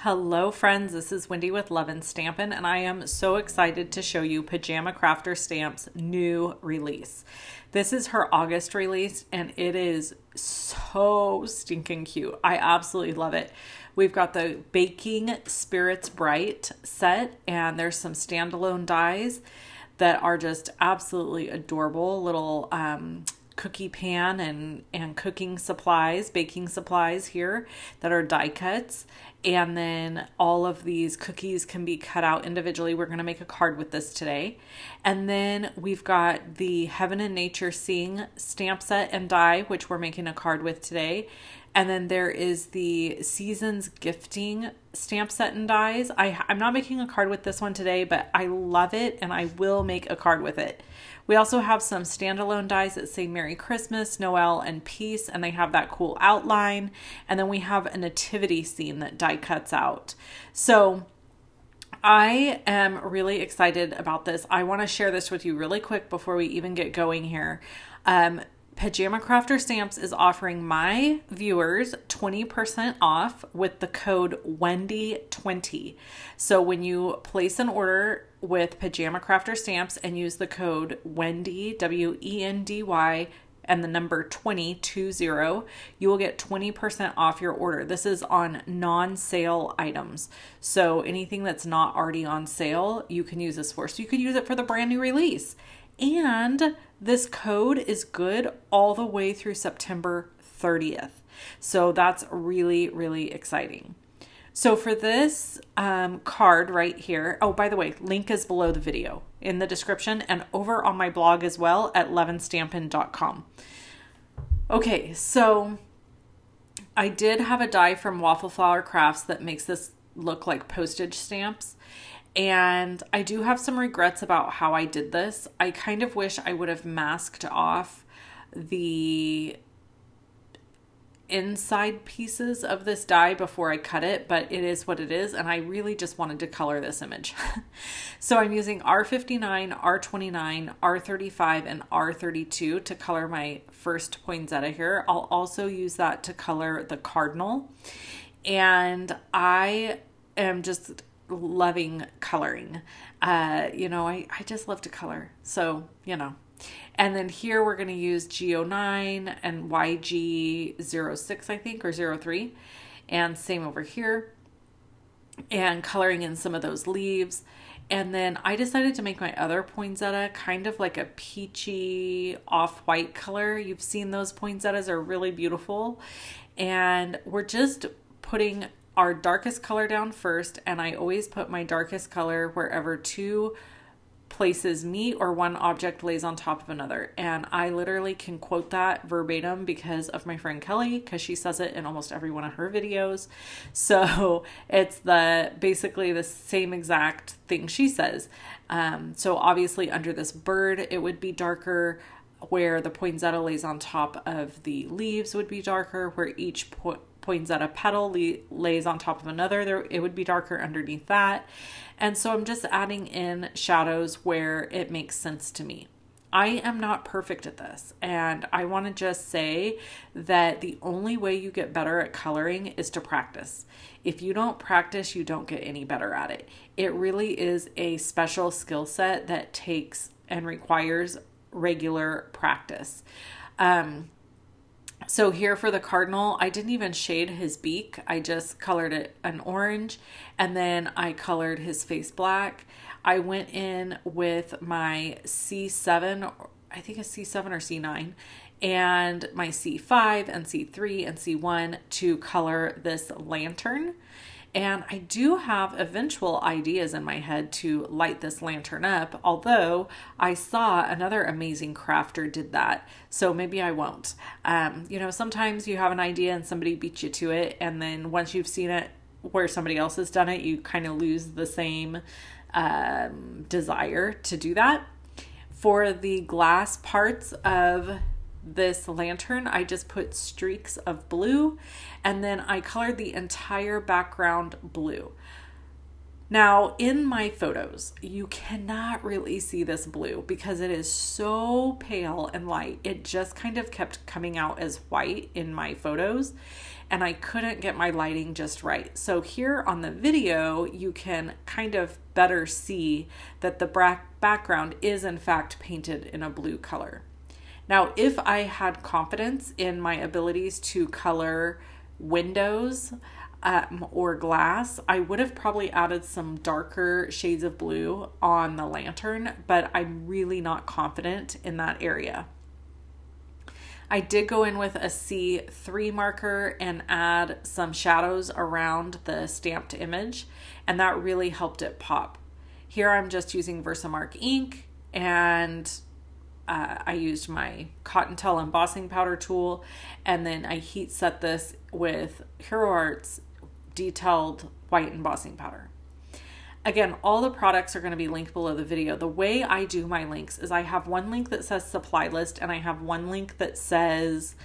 Hello friends, this is Wendy with Love and Stampin', and I am so excited to show you Pajama Crafter Stamp's new release. This is her August release and it is so stinking cute. I absolutely love it. We've got the Baking Spirits Bright set, and there's some standalone dies that are just absolutely adorable. Little cookie pan and cooking supplies, baking supplies here that are die cuts. And then all of these cookies can be cut out individually. We're going to make a card with this today. And then we've got the Heaven and Nature Sing stamp set and die, which we're making a card with today. And then there is the Seasons Gifting stamp set and dies. I'm not making a card with this one today, but I love it and I will make a card with it. We also have some standalone dies that say Merry Christmas, Noel, and Peace, and they have that cool outline. And then we have a nativity scene that die cuts out. So I am really excited about this. I want to share this with you really quick before we even get going here. Pajama Crafter Stamps is offering my viewers 20% off with the code Wendy20. So when you place an order with Pajama Crafter Stamps and use the code Wendy, W-E-N-D-Y, and the number 2020, you will get 20% off your order. This is on non-sale items. So anything that's not already on sale, you can use this for. So you could use it for the brand new release. And this code is good all the way through September 30th. So that's really exciting. So for this card right here, oh, by the way, link is below the video in the description and over on my blog as well at loveandstampin.com. Okay, so I did have a die from Waffle Flower Crafts that makes this look like postage stamps. And I do have some regrets about how I did this. I kind of wish I would have masked off the inside pieces of this die before I cut it, but it is what it is, and I really just wanted to color this image. So I'm using R59, R29, R35, and R32 to color my first poinsettia here. I'll also use that to color the cardinal, and I am just loving coloring. I just love to color. So, and then here we're going to use G09 and YG06, I think, or 03. And same over here. And coloring in some of those leaves. And then I decided to make my other poinsettia kind of like a peachy off-white color. You've seen those poinsettias are really beautiful. And we're just putting our darkest color down first, and I always put my darkest color wherever two places meet or one object lays on top of another. And I literally can quote that verbatim because of my friend Kelly, because she says it in almost every one of her videos. So it's basically the same exact thing she says. So obviously under this bird, it would be darker. Where the poinsettia lays on top of the leaves would be darker. Where each poinsettia petal lays on top of another, it would be darker underneath that. And so I'm just adding in shadows where it makes sense to me. I am not perfect at this, and I want to just say that the only way you get better at coloring is to practice. If you don't practice, you don't get any better at it. It really is a special skill set that takes and requires regular practice. So here for the cardinal, I didn't even shade his beak. I just colored it an orange, and then I colored his face black. I went in with my C7, I think it's C7 or C9, and my C5 and C3 and C1 to color this lantern. And I do have eventual ideas in my head to light this lantern up, although I saw another amazing crafter did that, so maybe I won't. Sometimes you have an idea and somebody beats you to it, and then once you've seen it where somebody else has done it, you kind of lose the same desire to do that. For the glass parts of this lantern, I just put streaks of blue, and then I colored the entire background blue. Now, in my photos, you cannot really see this blue because it is so pale and light. It just kind of kept coming out as white in my photos. and I couldn't get my lighting just right. So here on the video, you can kind of better see that the background is in fact painted in a blue color. Now, if I had confidence in my abilities to color windows or glass, I would have probably added some darker shades of blue on the lantern, but I'm really not confident in that area. I did go in with a C3 marker and add some shadows around the stamped image, and that really helped it pop. Here I'm just using Versamark ink, and I used my Cotton-Tel embossing powder tool, and then I heat set this with Hero Art's detailed white embossing powder. Again, all the products are going to be linked below the video. The way I do my links is I have one link that says supply list, and I have one link that says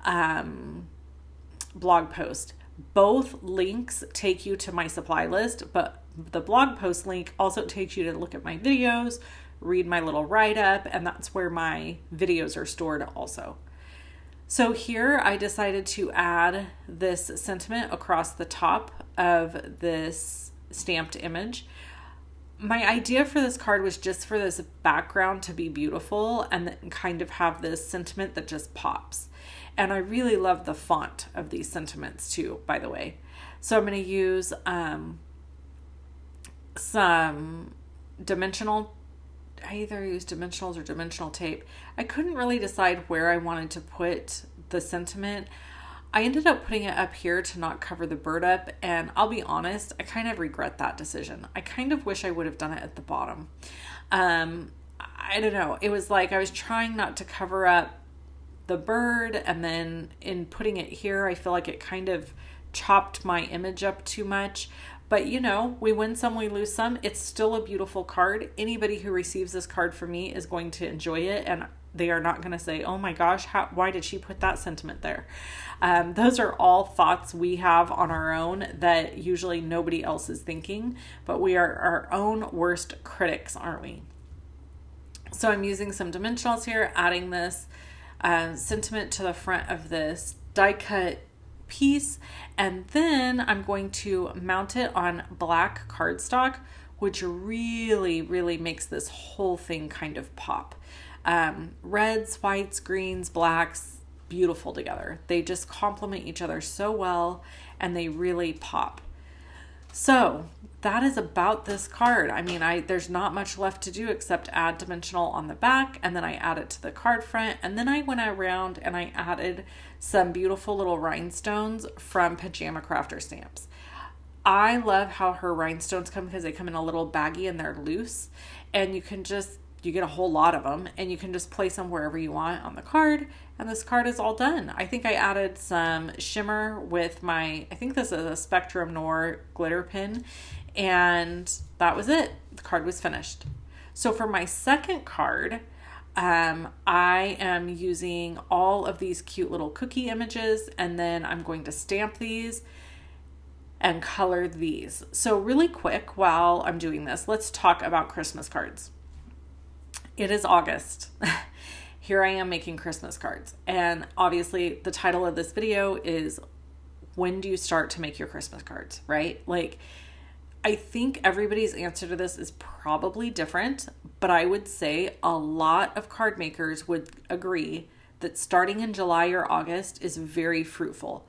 blog post. Both links take you to my supply list, but the blog post link also takes you to look at my videos, read my little write-up, and that's where my videos are stored also. So here I decided to add this sentiment across the top of this stamped image. My idea for this card was just for this background to be beautiful and then kind of have this sentiment that just pops. And I really love the font of these sentiments too, by the way. So I'm going to use some dimensional, I either used dimensionals or dimensional tape. I couldn't really decide where I wanted to put the sentiment. I ended up putting it up here to not cover the bird up, and I'll be honest, I kind of regret that decision. I kind of wish I would have done it at the bottom. I don't know. It was like I was trying not to cover up the bird, and then in putting it here, I feel like it kind of chopped my image up too much. But you know, we win some, we lose some. It's still a beautiful card. Anybody who receives this card from me is going to enjoy it, and they are not going to say, oh my gosh, why did she put that sentiment there? Those are all thoughts we have on our own that usually nobody else is thinking, but we are our own worst critics, aren't we? So I'm using some dimensionals here, adding this sentiment to the front of this die cut piece, and then I'm going to mount it on black cardstock, which really makes this whole thing kind of pop. Reds, whites, greens, blacks, beautiful together. They just complement each other so well, and they really pop. So that is about this card. I mean, there's not much left to do except add dimensional on the back, and then I add it to the card front, and then I went around and I added some beautiful little rhinestones from Pajama Crafter Stamps. I love how her rhinestones come because they come in a little baggie and they're loose, and you get a whole lot of them, and you can just place them wherever you want on the card, and this card is all done. I think I added some shimmer with I think this is a Spectrum Noir glitter pin, and that was it. The card was finished. So for my second card, I am using all of these cute little cookie images, and then I'm going to stamp these and color these. So really quick, while I'm doing this, let's talk about Christmas cards. It is August. Here I am making Christmas cards. And obviously the title of this video is, when do you start to make your Christmas cards, right? Like, I think everybody's answer to this is probably different, but I would say a lot of card makers would agree that starting in July or August is very fruitful.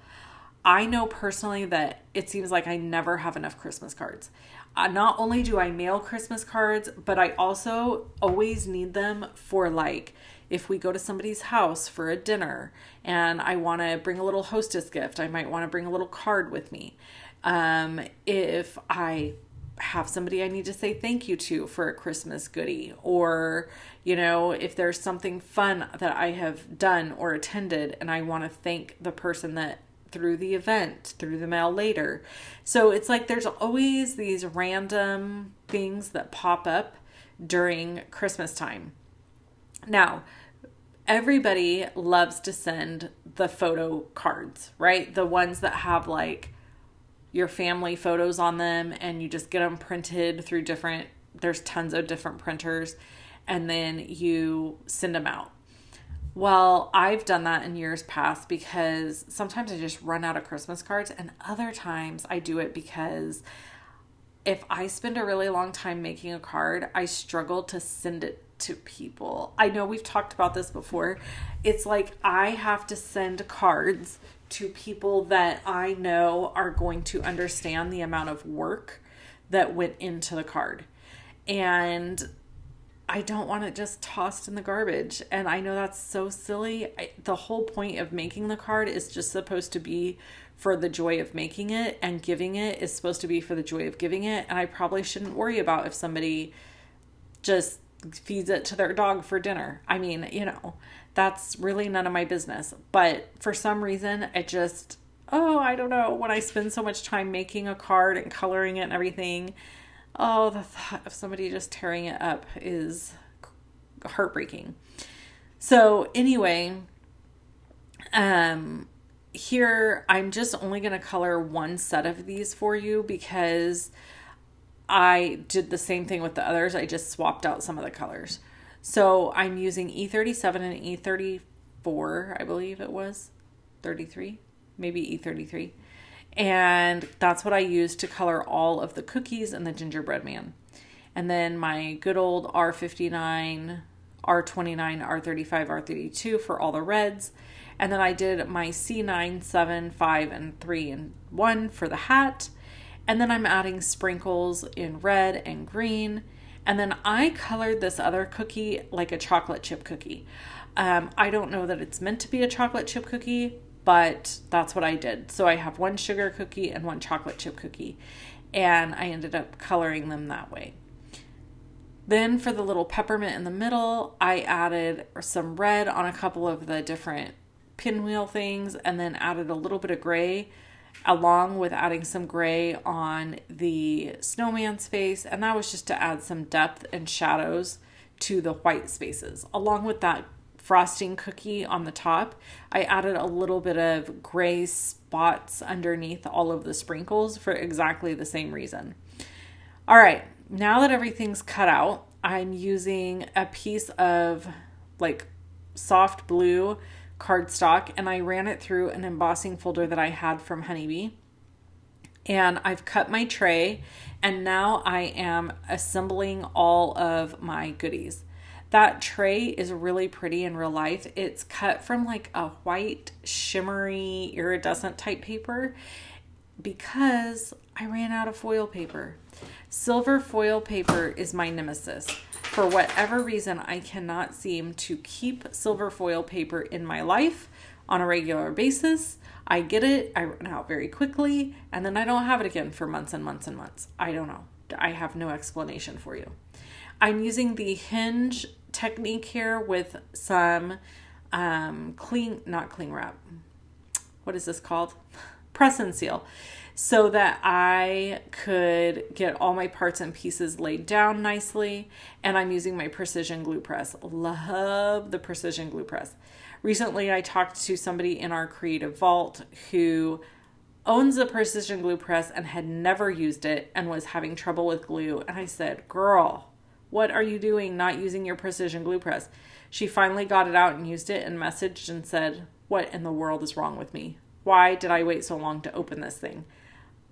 I know personally that it seems like I never have enough Christmas cards. Not only do I mail Christmas cards, but I also always need them for, like, if we go to somebody's house for a dinner and I want to bring a little hostess gift, I might want to bring a little card with me. If I have somebody I need to say thank you to for a Christmas goodie, or, you know, if there's something fun that I have done or attended and I want to thank the person that through the event, through the mail later. So it's like there's always these random things that pop up during Christmas time. Now, everybody loves to send the photo cards, right? The ones that have like your family photos on them, and you just get them printed through there's tons of different printers, and then you send them out. Well, I've done that in years past because sometimes I just run out of Christmas cards, and other times I do it because if I spend a really long time making a card, I struggle to send it to people. I know we've talked about this before. It's like I have to send cards to people that I know are going to understand the amount of work that went into the card. And I don't want it just tossed in the garbage. And I know that's so silly. The whole point of making the card is just supposed to be for the joy of making it, and giving it is supposed to be for the joy of giving it. And I probably shouldn't worry about if somebody just feeds it to their dog for dinner. I mean, that's really none of my business. But for some reason, it just, I don't know. When I spend so much time making a card and coloring it and everything, the thought of somebody just tearing it up is heartbreaking. So anyway, here I'm just only going to color one set of these for you because I did the same thing with the others. I just swapped out some of the colors. So I'm using E37 and E34, I believe it was 33, maybe E33. And that's what I used to color all of the cookies and the gingerbread man. And then my good old R59, R29, R35, R32 for all the reds. And then I did my C9, 7, 5, and 3, and 1 for the hat. And then I'm adding sprinkles in red and green. And then I colored this other cookie like a chocolate chip cookie. I don't know that it's meant to be a chocolate chip cookie, but that's what I did. So I have one sugar cookie and one chocolate chip cookie. And I ended up coloring them that way. Then for the little peppermint in the middle, I added some red on a couple of the different pinwheel things, and then added a little bit of gray along with adding some gray on the snowman's face. And that was just to add some depth and shadows to the white spaces. Along with that frosting cookie on the top, I added a little bit of gray spots underneath all of the sprinkles for exactly the same reason. All right, now that everything's cut out, I'm using a piece of like soft blue cardstock, and I ran it through an embossing folder that I had from Honeybee. And I've cut my tray, and now I am assembling all of my goodies. That tray is really pretty in real life. It's cut from like a white, shimmery, iridescent type paper because I ran out of foil paper. Silver foil paper is my nemesis. For whatever reason, I cannot seem to keep silver foil paper in my life on a regular basis. I get it, I run out very quickly, and then I don't have it again for months and months and months. I don't know. I have no explanation for you. I'm using the hinge technique here with some not cling wrap. What is this called? Press and seal. So that I could get all my parts and pieces laid down nicely. And I'm using my precision glue press. Love the precision glue press. Recently, I talked to somebody in our creative vault who owns a precision glue press and had never used it and was having trouble with glue. And I said, girl, what are you doing not using your precision glue press? She finally got it out and used it and messaged and said, what in the world is wrong with me? Why did I wait so long to open this thing?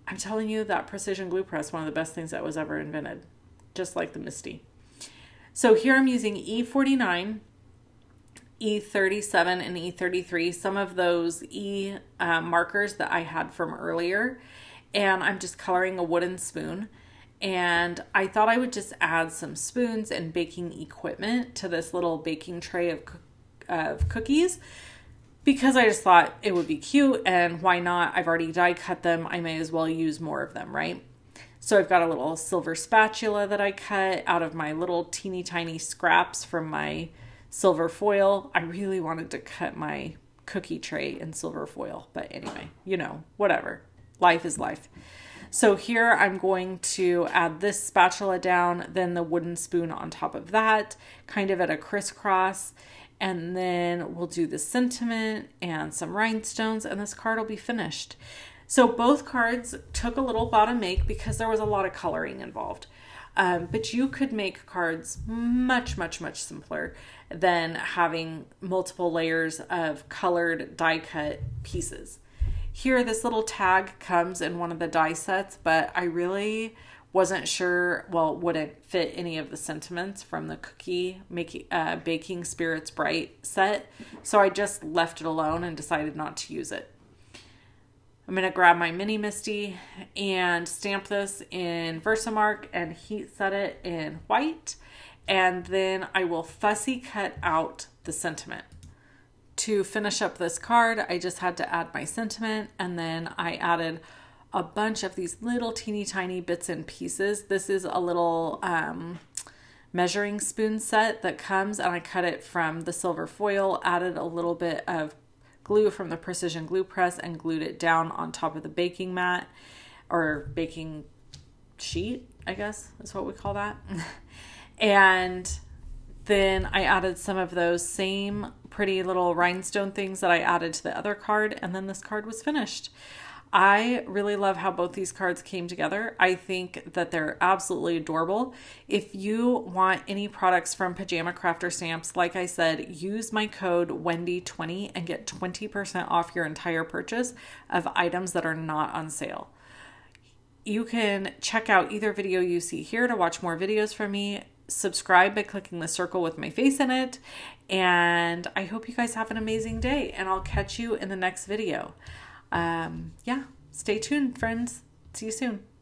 I'm telling you, that precision glue press, one of the best things that was ever invented, just like the Misty. So here I'm using E49, E37, and E33, some of those markers that I had from earlier, and I'm just coloring a wooden spoon. And I thought I would just add some spoons and baking equipment to this little baking tray of cookies, because I just thought it would be cute, and why not? I've already die cut them. I may as well use more of them, right? So I've got a little silver spatula that I cut out of my little teeny tiny scraps from my silver foil. I really wanted to cut my cookie tray in silver foil, but anyway, whatever. Life is life. So here I'm going to add this spatula down, then the wooden spoon on top of that, kind of at a crisscross. And then we'll do the sentiment and some rhinestones, and this card will be finished. So both cards took a little while to make because there was a lot of coloring involved. But you could make cards much, much, much simpler than having multiple layers of colored die cut pieces. Here, this little tag comes in one of the die sets, but I really wasn't sure, well, would it fit any of the sentiments from the Baking Spirits Bright set. So I just left it alone and decided not to use it. I'm going to grab my mini Misty and stamp this in Versamark and heat set it in white. And then I will fussy cut out the sentiment. To finish up this card, I just had to add my sentiment, and then I added a bunch of these little teeny tiny bits and pieces. This is a little measuring spoon set that comes, and I cut it from the silver foil, added a little bit of glue from the Precision Glue Press and glued it down on top of the baking mat, or baking sheet, I guess is what we call that. And then I added some of those same pretty little rhinestone things that I added to the other card, and then this card was finished. I really love how both these cards came together. I think that they're absolutely adorable. If you want any products from Pajama Crafter Stamps, like I said, use my code Wendy20 and get 20% off your entire purchase of items that are not on sale. You can check out either video you see here to watch more videos from me. Subscribe by clicking the circle with my face in it. And I hope you guys have an amazing day, and I'll catch you in the next video. Yeah, stay tuned, friends. See you soon.